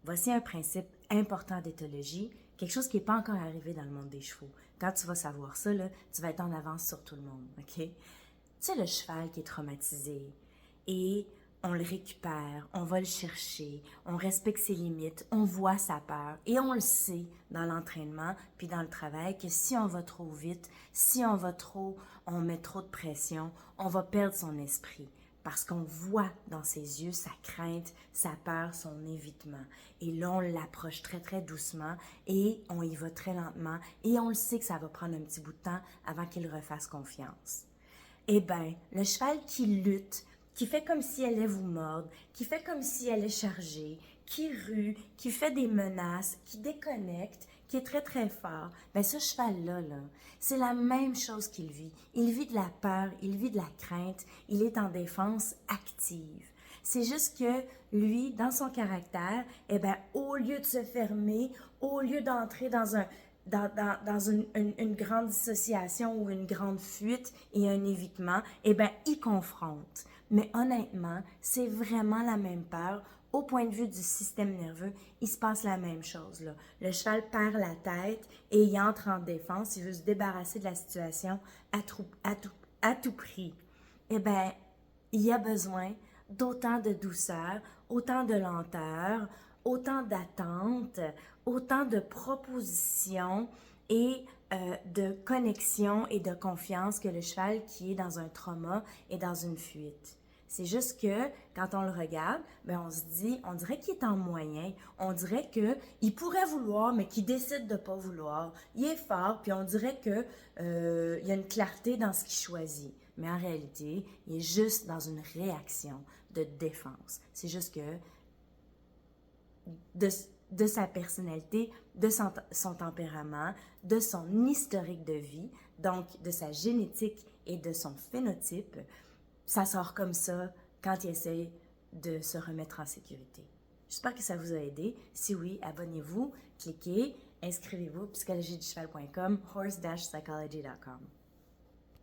Voici un principe important d'éthologie, quelque chose qui n'est pas encore arrivé dans le monde des chevaux. Quand tu vas savoir ça, là, tu vas être en avance sur tout le monde, OK? Tu sais, le cheval qui est traumatisé et on le récupère, on va le chercher, on respecte ses limites, on voit sa peur et on le sait dans l'entraînement puis dans le travail que si on va trop vite, si on met trop de pression, on va perdre son esprit parce qu'on voit dans ses yeux sa crainte, sa peur, son évitement. Et là, on l'approche très, très doucement et on y va très lentement et on le sait que ça va prendre un petit bout de temps avant qu'il refasse confiance. Eh bien, le cheval qui lutte, qui fait comme si elle allait vous mordre, qui fait comme si elle est chargée, qui rue, qui fait des menaces, qui déconnecte, qui est très très fort, bien ce cheval-là, c'est la même chose qu'il vit. Il vit de la peur, il vit de la crainte, il est en défense active. C'est juste que lui, dans son caractère, eh bien, au lieu de se fermer, au lieu d'entrer dans une grande dissociation ou une grande fuite et un évitement, eh bien, il confronte. Mais honnêtement, c'est vraiment la même peur. Au point de vue du système nerveux, il se passe la même chose, là. Le cheval perd la tête et il entre en défense. Il veut se débarrasser de la situation à tout prix. Eh bien, il y a besoin d'autant de douceur, autant de lenteur, autant d'attente, autant de propositions et de connexion et de confiance que le cheval qui est dans un trauma et dans une fuite. C'est juste que quand on le regarde, ben on se dit, on dirait qu'il est en moyen, on dirait qu'il pourrait vouloir, mais qu'il décide de ne pas vouloir. Il est fort, puis on dirait que il y a une clarté dans ce qu'il choisit. Mais en réalité, il est juste dans une réaction de défense. C'est juste que de sa personnalité, de son tempérament, de son historique de vie, donc de sa génétique et de son phénotype, ça sort comme ça quand il essaie de se remettre en sécurité. J'espère que ça vous a aidé. Si oui, abonnez-vous, cliquez, inscrivez-vous, psychologieducheval.com, horse-psychology.com.